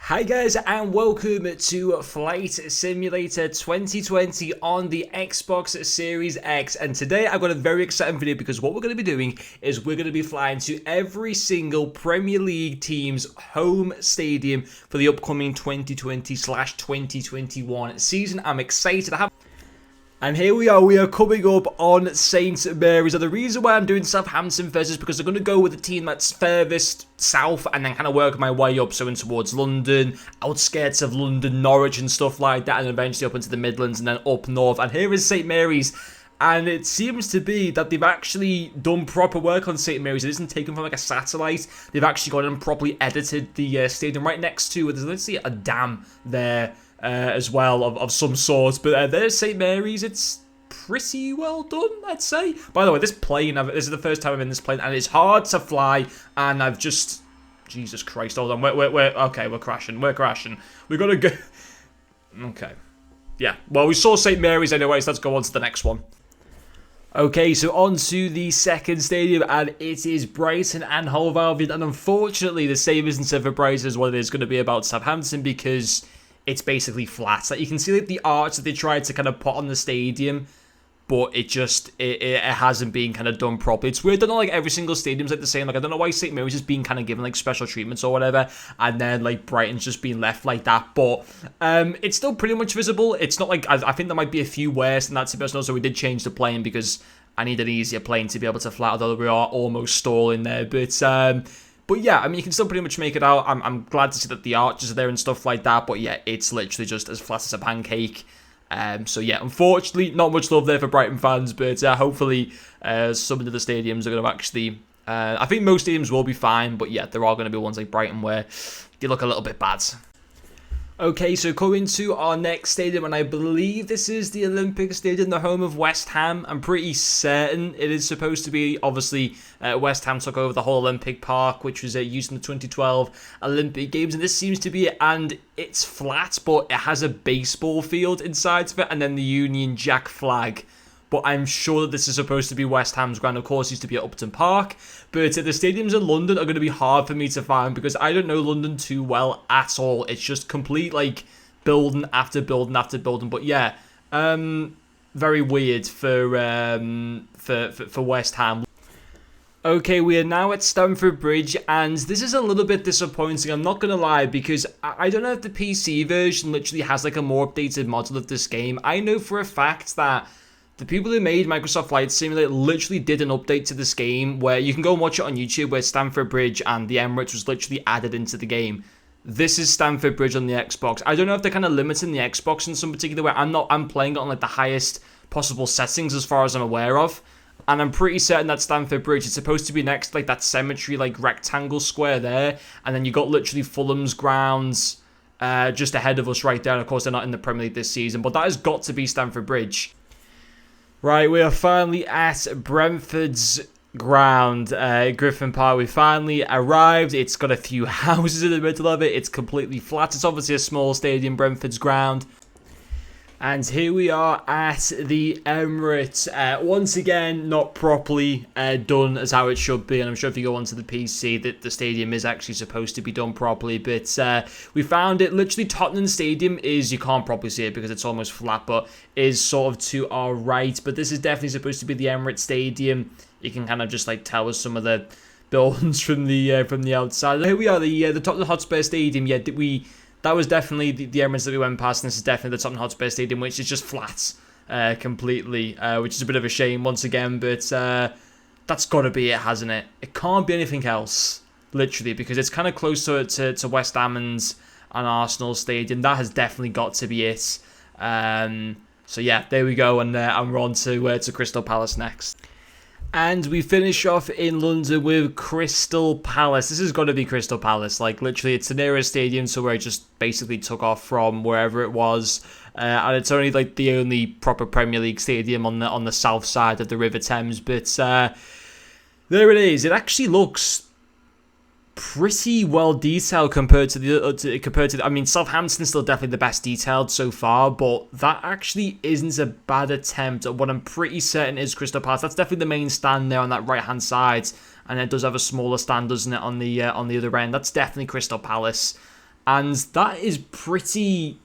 Hi guys and welcome to Flight Simulator 2020 on the Xbox Series X, and today I've got a very exciting video because what we're going to be doing is we're going to be flying to every single Premier League team's home stadium for the upcoming 2020/2021 season. I'm excited. And here we are coming up on St. Mary's. And the reason why I'm doing Southampton first is because I'm going to go with the team that's furthest south and then kind of work my way up, so in towards London, outskirts of London, Norwich and stuff like that, and eventually up into the Midlands and then up north. And here is St. Mary's. And it seems to be that they've actually done proper work on St. Mary's. It isn't taken from like a satellite. They've actually gone and properly edited the stadium right next to it. There's literally a dam there. As well of some sort, but there's St. Mary's. It's pretty well done, I'd say. By the way, this plane, this is the first time I'm in this plane, and it's hard to fly, and I've just, Jesus Christ, hold on, okay, we're crashing, we gotta go, okay, yeah, well, we saw St. Mary's anyway, so let's go on to the next one. Okay, so on to the second stadium, and it is Brighton and Hove Albion, and unfortunately, the same isn't said for Brighton as what it is going to be about Southampton, because it's basically flat. Like, you can see like the arch that they tried to kind of put on the stadium, but it hasn't been kind of done properly. It's weird that not like every single stadium's like the same. Like, I don't know why St. Mary's is being kind of given like special treatments or whatever, and then like Brighton's just being left like that. But it's still pretty much visible. It's not like, I think there might be a few worse than that, to be honest. Also, we did change the plane because I need an easier plane to be able to fly, although we are almost stalling there. But yeah, I mean, you can still pretty much make it out. I'm glad to see that the arches are there and stuff like that. But yeah, it's literally just as flat as a pancake. So yeah, unfortunately, not much love there for Brighton fans. But hopefully, some of the stadiums are going to actually... I think most stadiums will be fine. But yeah, there are going to be ones like Brighton where they look a little bit bad. Okay, so coming to our next stadium, and I believe this is the Olympic Stadium, the home of West Ham. I'm pretty certain it is supposed to be. Obviously, West Ham took over the whole Olympic Park, which was used in the 2012 Olympic Games, and this seems to be it. And it's flat, but it has a baseball field inside of it, and then the Union Jack flag. But I'm sure that this is supposed to be West Ham's ground. Of course, it used to be at Upton Park. But the stadiums in London are going to be hard for me to find because I don't know London too well at all. It's just complete, like, building after building after building. But yeah, very weird for West Ham. Okay, we are now at Stanford Bridge, and this is a little bit disappointing, I'm not going to lie, because I don't know if the PC version literally has, like, a more updated model of this game. I know for a fact that the people who made Microsoft Flight Simulator literally did an update to this game where you can go and watch it on YouTube, where Stanford Bridge and the Emirates was literally added into the game. This is Stanford Bridge on the Xbox. I don't know if they're kind of limiting the Xbox in some particular way. I'm playing it on like the highest possible settings as far as I'm aware of. And I'm pretty certain that Stanford Bridge is supposed to be next to like that cemetery, like rectangle square there. And then you got literally Fulham's grounds just ahead of us right there. And of course, they're not in the Premier League this season. But that has got to be Stanford Bridge. Right, we are finally at Brentford's ground, Griffin Park. We finally arrived. It's got a few houses in the middle of it. It's completely flat. It's obviously a small stadium, Brentford's ground. And here we are at the Emirates. Once again, not properly done as how it should be. And I'm sure if you go onto the PC, that the stadium is actually supposed to be done properly. But we found it. Literally, Tottenham Stadium is, you can't properly see it because it's almost flat, but is sort of to our right. But this is definitely supposed to be the Emirates Stadium. You can kind of just like tell us some of the buildings from the outside. Here we are, the Tottenham Hotspur Stadium. Yeah, that was definitely the Emirates that we went past, and this is definitely the Tottenham Hotspur Stadium, which is just flat completely, which is a bit of a shame once again, but that's got to be it, hasn't it? It can't be anything else, literally, because it's kind of close to West Ham and Arsenal Stadium. That has definitely got to be it. So yeah, there we go, and we're on to Crystal Palace next. And we finish off in London with Crystal Palace. This has got to be Crystal Palace. Like, literally, it's the nearest stadium to where it just basically took off from wherever it was. And it's only, like, the only proper Premier League stadium on the south side of the River Thames. But there it is. It actually looks pretty well detailed compared to I mean, Southampton's still definitely the best detailed so far, but that actually isn't a bad attempt at what I'm pretty certain is Crystal Palace. That's definitely the main stand there on that right hand side, and it does have a smaller stand, doesn't it, on the other end. That's definitely Crystal Palace. And that is pretty...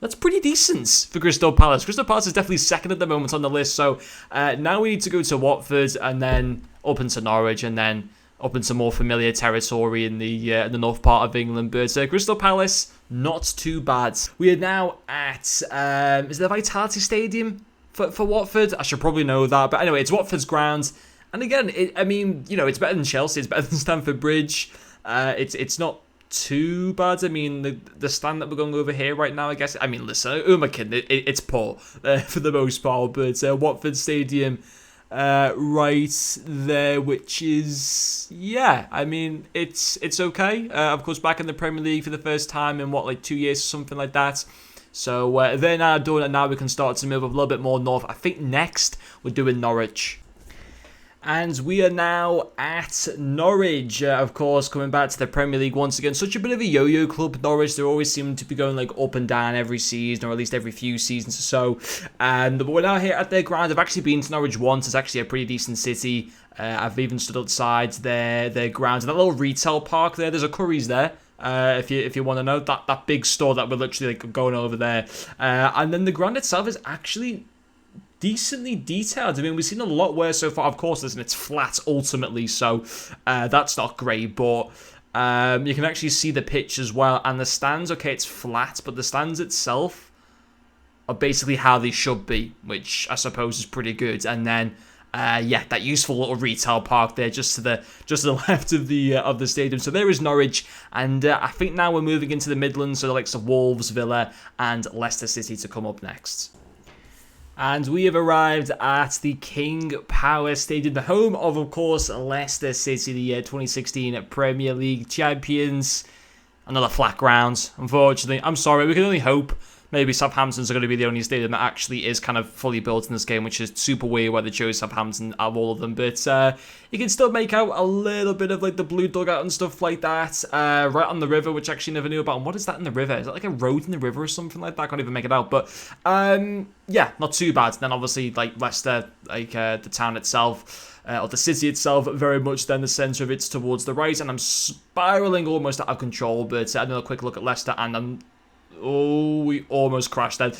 That's pretty decent for Crystal Palace. Crystal Palace is definitely second at the moment on the list. So now we need to go to Watford and then up into Norwich and then up into more familiar territory in the north part of England. But Crystal Palace, not too bad. We are now at, is it the Vitality Stadium for Watford? I should probably know that. But anyway, it's Watford's ground. And again, I mean, you know, it's better than Chelsea. It's better than Stanford Bridge. It's not too bad. I mean, the stand that we're going over here right now, I guess. I mean, listen, who am I kidding? It's poor for the most part, but Watford Stadium right there, which is, yeah, I mean, it's okay. Of course, back in the Premier League for the first time in, what, like 2 years or something like that. So they're now done, and now we can start to move up a little bit more north. I think next we're doing Norwich. And we are now at Norwich, of course, coming back to the Premier League once again. Such a bit of a yo-yo club, Norwich. They always seem to be going like up and down every season, or at least every few seasons or so. But we're now here at their ground. I've actually been to Norwich once. It's actually a pretty decent city. I've even stood outside their grounds. And that little retail park there's a Curry's there. If you want to know, that big store that we're literally like going over there. And then the ground itself is actually decently detailed. I mean, we've seen a lot worse so far. Of course, listen, it's flat ultimately, so that's not great, but you can actually see the pitch as well. And the stands, okay, it's flat, but the stands itself are basically how they should be, which I suppose is pretty good. And then, yeah, that useful little retail park there, just to the left of the stadium. So there is Norwich, and I think now we're moving into the Midlands, so the likes of Wolves, Villa, and Leicester City to come up next. And we have arrived at the King Power Stadium, the home of course, Leicester City, the 2016 Premier League champions. Another flat ground, unfortunately. I'm sorry, we can only hope. Maybe Southampton's are going to be the only stadium that actually is kind of fully built in this game, which is super weird why they chose Southampton out of all of them. But you can still make out a little bit of like the blue dugout and stuff like that. Right on the river, which I actually never knew about. And what is that in the river? Is that like a road in the river or something like that? I can't even make it out. But yeah, not too bad. Then obviously like Leicester, like the town itself, or the city itself, very much then the centre of it's towards the right. And I'm spiralling almost out of control. But another quick look at Leicester, and oh, we almost crashed then.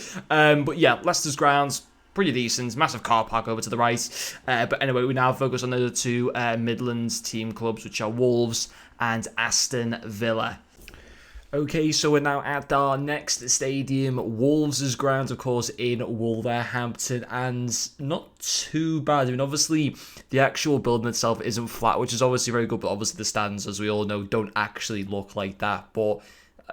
But yeah, Leicester's grounds, pretty decent. Massive car park over to the right. But anyway, we now focus on the other two Midlands team clubs, which are Wolves and Aston Villa. Okay, so we're now at our next stadium, Wolves' ground, of course, in Wolverhampton, and not too bad. I mean, obviously, the actual building itself isn't flat, which is obviously very good, but obviously the stands, as we all know, don't actually look like that. But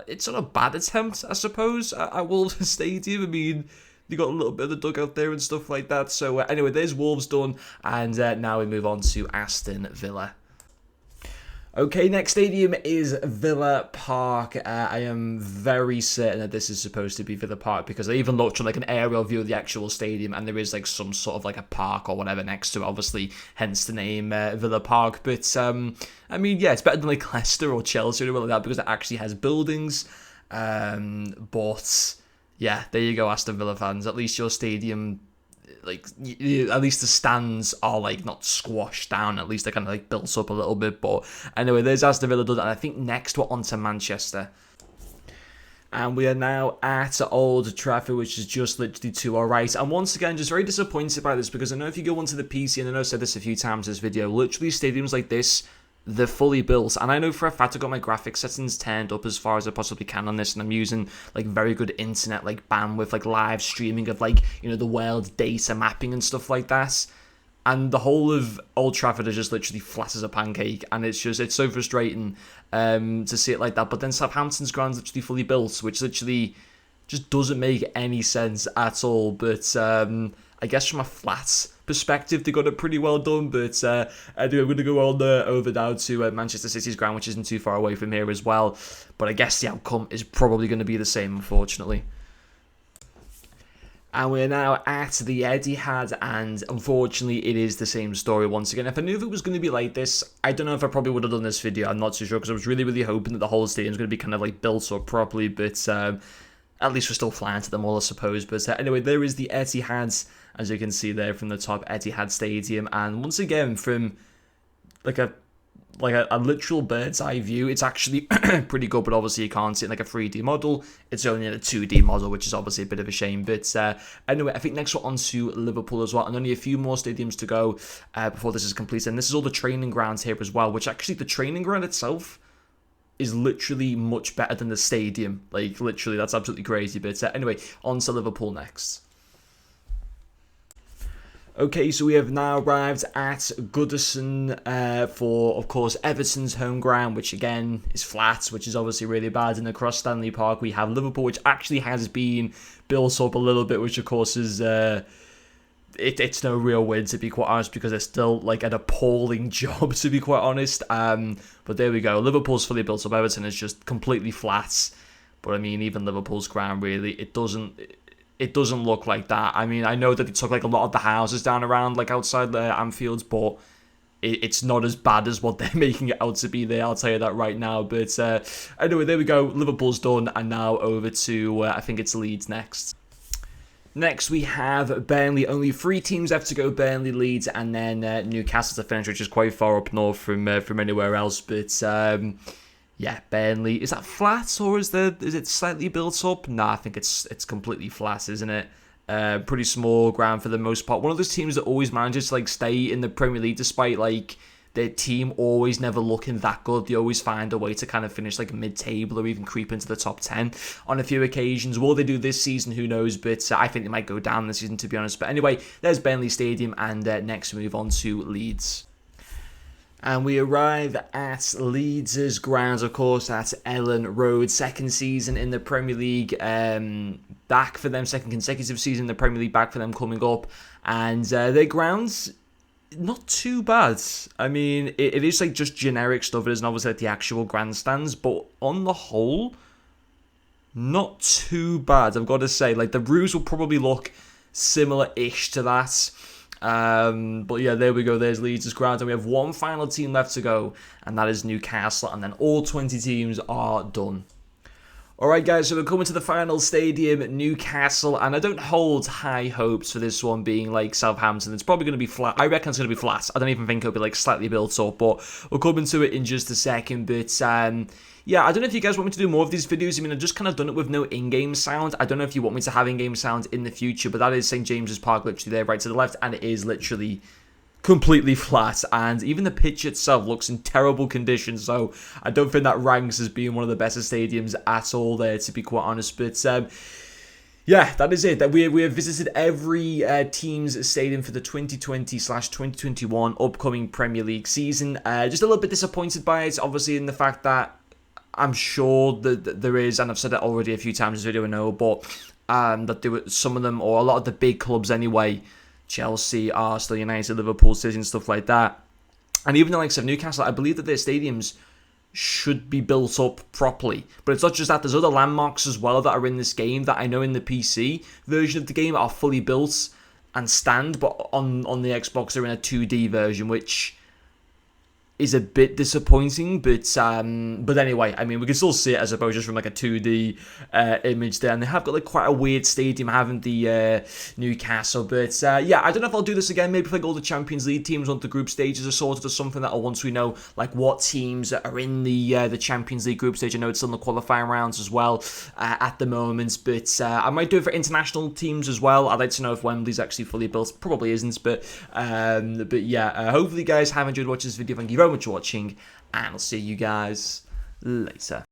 it's not a bad attempt, I suppose, at Wolves Stadium. I mean, you got a little bit of the dugout there and stuff like that. So anyway, there's Wolves done, and now we move on to Aston Villa. Okay, next stadium is Villa Park. I am very certain that this is supposed to be Villa Park because I even looked at like an aerial view of the actual stadium and there is like some sort of like a park or whatever next to it, obviously, hence the name Villa Park. But I mean, yeah, it's better than like Leicester or Chelsea or anything like that because it actually has buildings. But yeah, there you go, Aston Villa fans. At least your stadium, like, at least the stands are like not squashed down. At least they're kind of like built up a little bit. But anyway, there's Aston Villa done, and I think next we're on to Manchester. And we are now at Old Trafford, which is just literally to our right. And once again, just very disappointed by this because I know if you go onto the PC, and I know I've said this a few times in this video, literally stadiums like this, they're fully built, and I know for a fact I've got my graphics settings turned up as far as I possibly can on this, and I'm using like very good internet like bandwidth, like live streaming of like, you know, the world data mapping and stuff like that, and the whole of Old Trafford is just literally flat as a pancake, and it's so frustrating to see it like that. But then Southampton's ground's literally fully built, which literally just doesn't make any sense at all. But I guess from a flat perspective, they got it pretty well done. But anyway, I'm going to go on over now to Manchester City's ground, which isn't too far away from here as well. But I guess the outcome is probably going to be the same, unfortunately. And we're now at the Etihad, and unfortunately it is the same story once again. If I knew if it was going to be like this, I don't know if I probably would have done this video. I'm not too sure because I was really hoping that the whole stadium was going to be kind of like built up properly. But at least we're still flying to them all, I suppose. But anyway, there is the Etihad, as you can see there from the top, Etihad Stadium. And once again, from like a like a literal bird's eye view, it's actually pretty good, but obviously you can't see it like a 3D model. It's only in a 2D model, which is obviously a bit of a shame. But anyway, I think next we're on to Liverpool as well, and only a few more stadiums to go before this is complete. And this is all the training grounds here as well, which actually the training ground itself is literally much better than the stadium. Like, literally, that's absolutely crazy. But anyway, on to Liverpool next. Okay, so we have now arrived at Goodison for, of course, Everton's home ground, which again is flat, which is obviously really bad. And across Stanley Park, we have Liverpool, which actually has been built up a little bit, which of course is it's no real win, to be quite honest, because they're still like an appalling job, to be quite honest. But there we go. Liverpool's fully built up. Everton is just completely flat. But I mean, even Liverpool's ground, really, it doesn't look like that. I mean, I know that they took like a lot of the houses down around like outside the Anfield, but it's not as bad as what they're making it out to be there. I'll tell you that right now. But anyway, there we go. Liverpool's done, and now over to I think it's Leeds next. Next, we have Burnley. Only 3 teams left to go: Burnley, Leeds, and then Newcastle to finish, which is quite far up north from anywhere else. But yeah, Burnley. Is that flat or is it slightly built up? Nah, I think it's completely flat, isn't it? Pretty small ground for the most part. One of those teams that always manages to like stay in the Premier League despite like their team always never looking that good. They always find a way to kind of finish like mid-table or even creep into the top 10 on a few occasions. Will they do this season? Who knows? But I think they might go down this season, to be honest. But anyway, there's Burnley Stadium, and next we move on to Leeds. And we arrive at Leeds' grounds, of course, at Ellen Road. Second season in the Premier League, back for them. Second consecutive season in the Premier League, back for them coming up. And their grounds, not too bad. I mean, it is like just generic stuff. It isn't obviously like the actual grandstands, but on the whole, not too bad, I've got to say. Like, the roofs will probably look similar-ish to that. But yeah, there we go. There's Leeds' ground, and we have one final team left to go, and that is Newcastle, and then all 20 teams are done. Alright guys, so we're coming to the final stadium, Newcastle, and I don't hold high hopes for this one being like Southampton. It's probably going to be flat. I reckon it's going to be flat. I don't even think it'll be like slightly built up, but we'll come into it in just a second. But yeah, I don't know if you guys want me to do more of these videos. I mean, I've just kind of done it with no in-game sound. I don't know if you want me to have in-game sound in the future, but that is St. James's Park literally there right to the left, and it is literally completely flat, and even the pitch itself looks in terrible condition, so I don't think that ranks as being one of the better stadiums at all there, to be quite honest. But yeah, that is it. That we have visited every team's stadium for the 2020/2021 upcoming Premier League season. Just a little bit disappointed by it, obviously, in the fact that I'm sure that there is, and I've said it already a few times in this video, I know, but that there were some of them, or a lot of the big clubs anyway, Chelsea, Arsenal, United, Liverpool, City, and stuff like that. And even the likes of Newcastle, I believe that their stadiums should be built up properly. But it's not just that. There's other landmarks as well that are in this game that I know in the PC version of the game are fully built and stand, but on the Xbox they're in a 2D version, which is a bit disappointing, but anyway, I mean, we can still see it, I suppose, just from like a 2D image there, and they have got like quite a weird stadium, haven't the Newcastle, but yeah, I don't know if I'll do this again, maybe if like all the Champions League teams once the group stages are sorted or something, that once we know like what teams are in the Champions League group stage. I know it's still in the qualifying rounds as well at the moment, but I might do it for international teams as well. I'd like to know if Wembley's actually fully built. Probably isn't, but yeah, hopefully you guys have enjoyed watching this video. Thank you very much for watching, and I'll see you guys later.